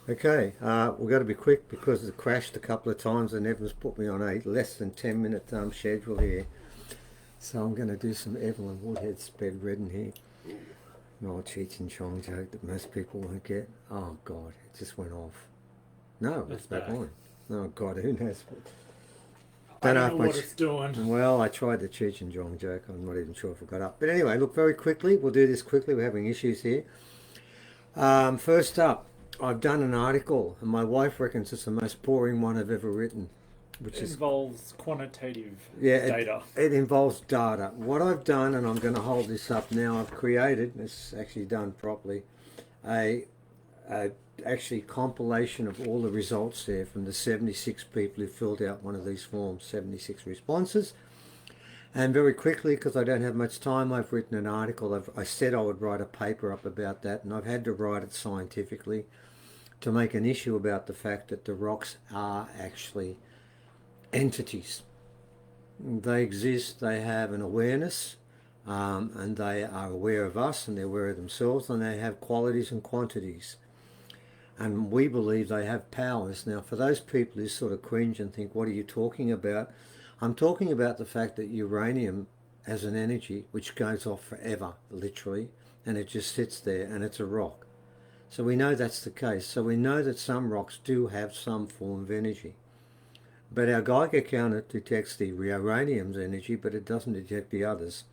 Okay, we've got to be quick because it crashed a couple of times and Evan's put me on a less than 10 minute schedule here. So I'm going to do some Evelyn Woodhead sped reading here. An old Cheech and Chong joke that most people won't get. Oh God, it just went off. No, it's It's back back. on. Oh God, who knows? I Don't don't know know if what much. it's doing. Well, I tried the Cheech and Chong joke. I'm not even sure if I got up. But anyway, look, very quickly, we'll do this quickly. We're having issues here. First up, I've done an article, and my wife reckons it's the most boring one I've ever written, which It is, involves quantitative yeah, data. it involves data. What I've done, and I'm going to hold this up now, I've created, it's actually done properly, a, a actually compilation of all the results there from the 76 people who filled out one of these forms, 76 responses. And very quickly, because I don't have much time, I've written an article. I said I would write a paper up about that, and I've had to write it scientifically to make an issue about the fact that the rocks are actually entities. They exist, they have an awareness, and they are aware of us and they're aware of themselves, and they have qualities and quantities. And we believe they have powers. Now, for those people who sort of cringe and think, what are you talking about? I'm talking about the fact that uranium has an energy which goes off forever, literally, and it just sits there and it's a rock. So we know that's the case. So we know that some rocks do have some form of energy. But our Geiger counter detects the uranium's energy, but it doesn't detect the others.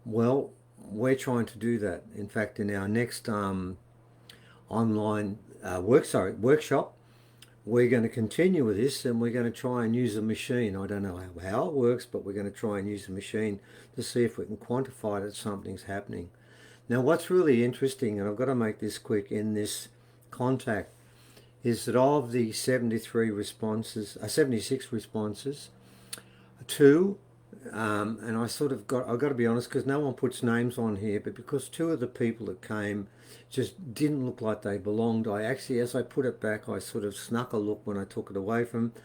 Well, we're trying to do that. In fact, in our next online workshop, we're going to continue with this, and we're going to try and use a machine. I don't know how it works, but we're going to try and use a machine to see if we can quantify that something's happening. Now, what's really interesting, and I've got to make this quick in this contact, is that of the 73 responses, 76 responses, two, and I've got to be honest because no one puts names on here, but because two of the people that came just didn't look like they belonged, I actually, as I put it back, I sort of snuck a look when I took it away from them,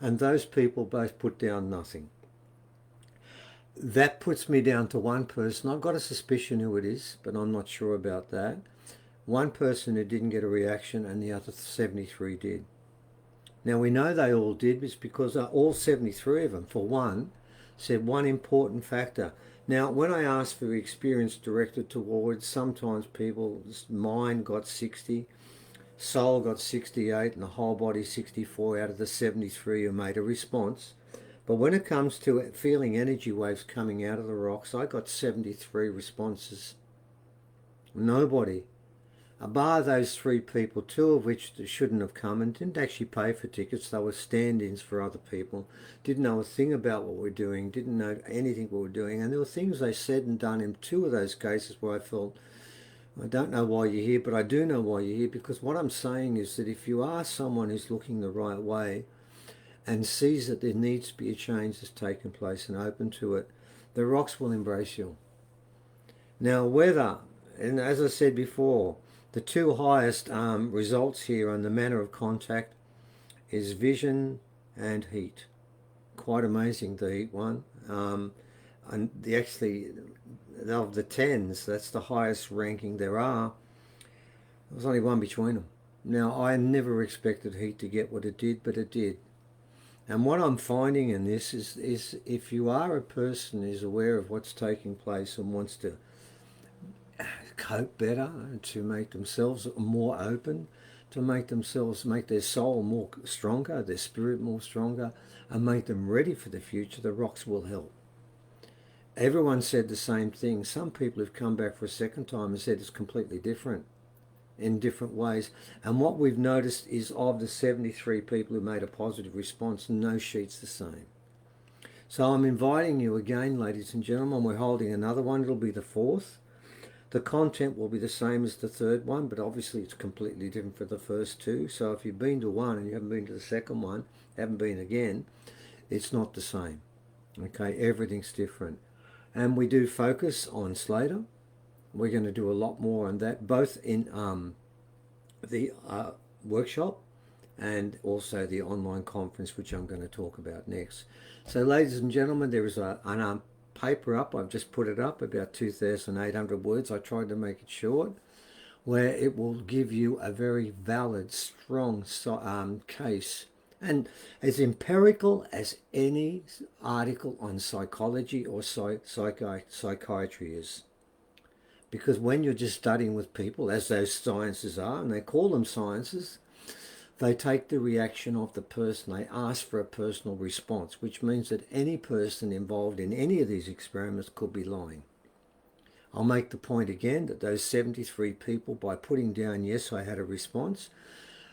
and those people both put down nothing. That puts me down to one person. I've got a suspicion who it is, but I'm not sure about that. One person who didn't get a reaction, and the other 73 did. Now we know they all did is because all 73 of them, for one, said one important factor. Now, when I asked for experience directed towards, sometimes people's mind got 60, soul got 68, and the whole body 64 out of the 73 who made a response. But when it comes to feeling energy waves coming out of the rocks, I got 73 responses. Nobody, bar those three people, two of which shouldn't have come and didn't actually pay for tickets. They were stand-ins for other people, didn't know a thing about what we're doing, didn't know anything what we're doing, and there were things they said and done in two of those cases where I felt, I don't know why you're here, but I do know why you're here, because what I'm saying is that if you are someone who's looking the right way and sees that there needs to be a change that's taken place and open to it, the rocks will embrace you. Now, whether, and as I said before, the two highest results here on the manner of contact is vision and heat. Quite amazing, the heat one. And the actually, of the tens, that's the highest ranking there are. There's only one between them. Now, I never expected heat to get what it did, but it did. And what I'm finding in this is if you are a person who's aware of what's taking place and wants to cope better, to make themselves more open, to make their soul more stronger, their spirit more stronger, and make them ready for the future, the rocks will help. Everyone said the same thing. Some people have come back for a second time and said it's completely different in different ways. And what we've noticed is of the 73 people who made a positive response, no sheet's the same. So I'm inviting you again, ladies and gentlemen. We're holding another one. It'll be the fourth. The content will be the same as the third one, but obviously it's completely different for the first two. So if you've been to one and you haven't been to the second one, haven't been again, it's not the same. Okay, everything's different. And we do focus on Slater. We're going to do a lot more on that, both in the workshop and also the online conference, which I'm going to talk about next. So, ladies and gentlemen, there is an paper up. I've just put it up, about 2,800 words. I tried to make it short. where it will give you a very valid, strong case, and as empirical as any article on psychology or psychiatry is. Because when you're just studying with people, as those sciences are, and they call them sciences, they take the reaction of the person. They ask for a personal response, which means that any person involved in any of these experiments could be lying. I'll make the point again that those 73 people, by putting down, yes, I had a response,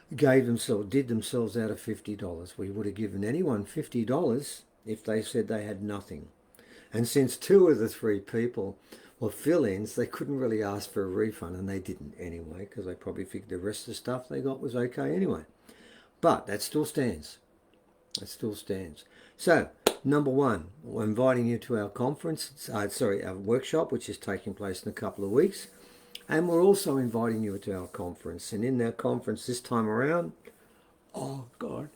did themselves out of $50. We would have given anyone $50 if they said they had nothing. And since 2 of the 3 people were fill-ins, they couldn't really ask for a refund, and they didn't anyway, because they probably figured the rest of the stuff they got was okay anyway. But that still stands. That still stands. So, number 1, we're inviting you to our conference, our workshop, which is taking place in a couple of weeks. And we're also inviting you to our conference. And in that conference this time around, oh God,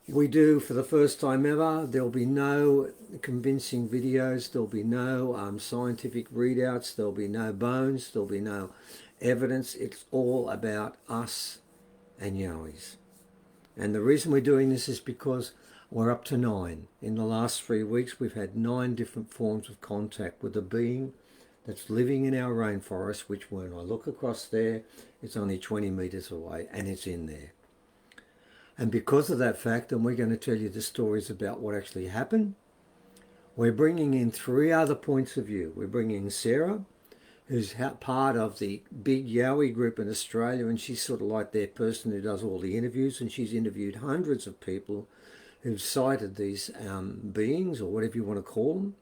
we do, for the first time ever, there'll be no convincing videos, there'll be no scientific readouts, there'll be no bones, there'll be no evidence. It's all about us and Yowies. And the reason we're doing this is because we're up to 9. In the last 3 weeks, we've had 9 different forms of contact with a being that's living in our rainforest, which when I look across there, it's only 20 meters away, and it's in there. And because of that fact, and we're going to tell you the stories about what actually happened, we're bringing in 3 other points of view. We're bringing Sarah, who's part of the big Yowie group in Australia, and she's sort of like their person who does all the interviews, and she's interviewed hundreds of people who've cited these beings, or whatever you want to call them,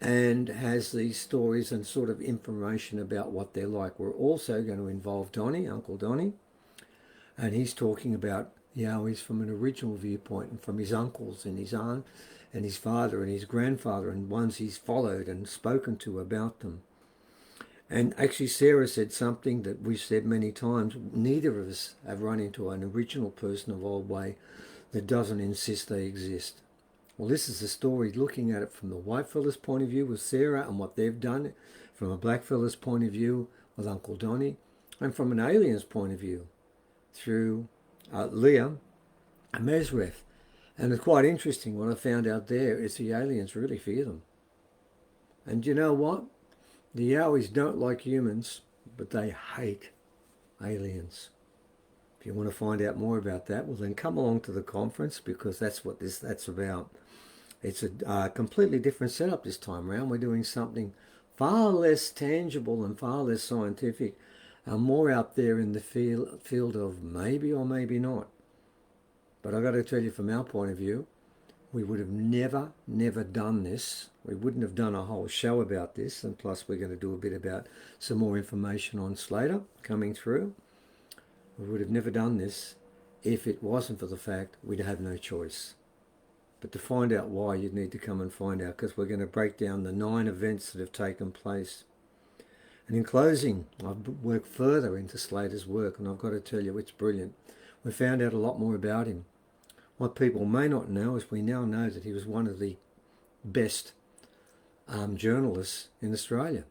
and has these stories and sort of information about what they're like. We're also going to involve Donnie, Uncle Donnie, and he's talking about Yowies from an original viewpoint, and from his uncles and his aunt and his father and his grandfather, and ones he's followed and spoken to about them. And actually Sarah said something that we've said many times: neither of us have run into an original person of old way that doesn't insist they exist. Well, this is the story, looking at it from the white fella's point of view with Sarah and what they've done, from a black fella's point of view with Uncle Donnie, and from an alien's point of view through Liam and Mesref. And it's quite interesting, what I found out there is the aliens really fear them. And you know what? The Yowies don't like humans, but they hate aliens. If you want to find out more about that, well then come along to the conference, because that's what that's about. It's a completely different setup this time around. We're doing something far less tangible and far less scientific, and more out there in the field of maybe or maybe not. But I've got to tell you, from our point of view, we would have never done this. We wouldn't have done a whole show about this, and plus we're going to do a bit about some more information on Slater coming through. We would have never done this if it wasn't for the fact we'd have no choice. But to find out why, you'd need to come and find out, because we're going to break down the 9 events that have taken place. And in closing, I've worked further into Slater's work, and I've got to tell you, it's brilliant. We found out a lot more about him. What people may not know is we now know that he was one of the best journalists in Australia.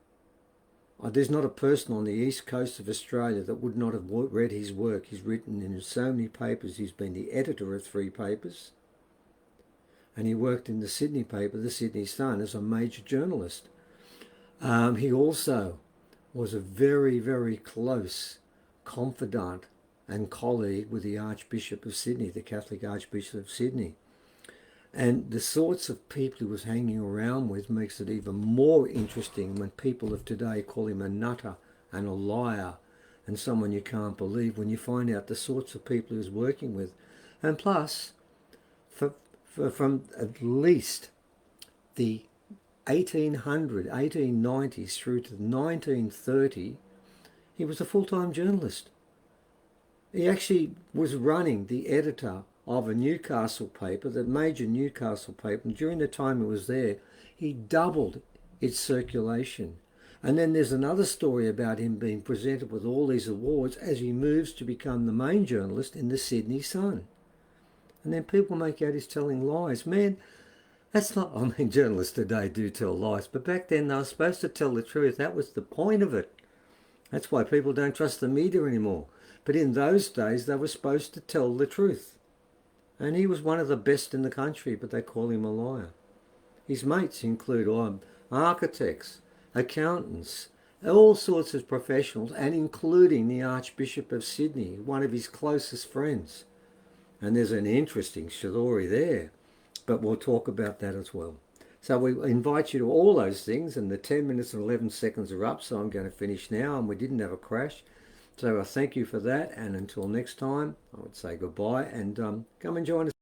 There's not a person on the east coast of Australia that would not have read his work. He's written in so many papers. He's been the editor of 3 papers. And he worked in the Sydney paper, the Sydney Sun, as a major journalist. He also was a very, very close confidant and colleague with the Archbishop of Sydney, the Catholic Archbishop of Sydney. And the sorts of people he was hanging around with makes it even more interesting when people of today call him a nutter and a liar and someone you can't believe, when you find out the sorts of people he was working with. And plus, from at least the 1890s through to 1930, he was a full-time journalist. He actually was running the editor of a Newcastle paper, the major Newcastle paper, and during the time he was there, he doubled its circulation. And then there's another story about him being presented with all these awards as he moves to become the main journalist in the Sydney Sun. And then people make out he's telling lies. Man, that's not, I mean, journalists today do tell lies, but back then they were supposed to tell the truth. That was the point of it. That's why people don't trust the media anymore. But in those days, they were supposed to tell the truth. And he was one of the best in the country, but they call him a liar. His mates include architects, accountants, all sorts of professionals, and including the Archbishop of Sydney, one of his closest friends. And there's an interesting story there, but we'll talk about that as well. So we invite you to all those things, and the 10 minutes and 11 seconds are up, so I'm going to finish now, and we didn't have a crash. So I thank you for that, and until next time, I would say goodbye, and come and join us.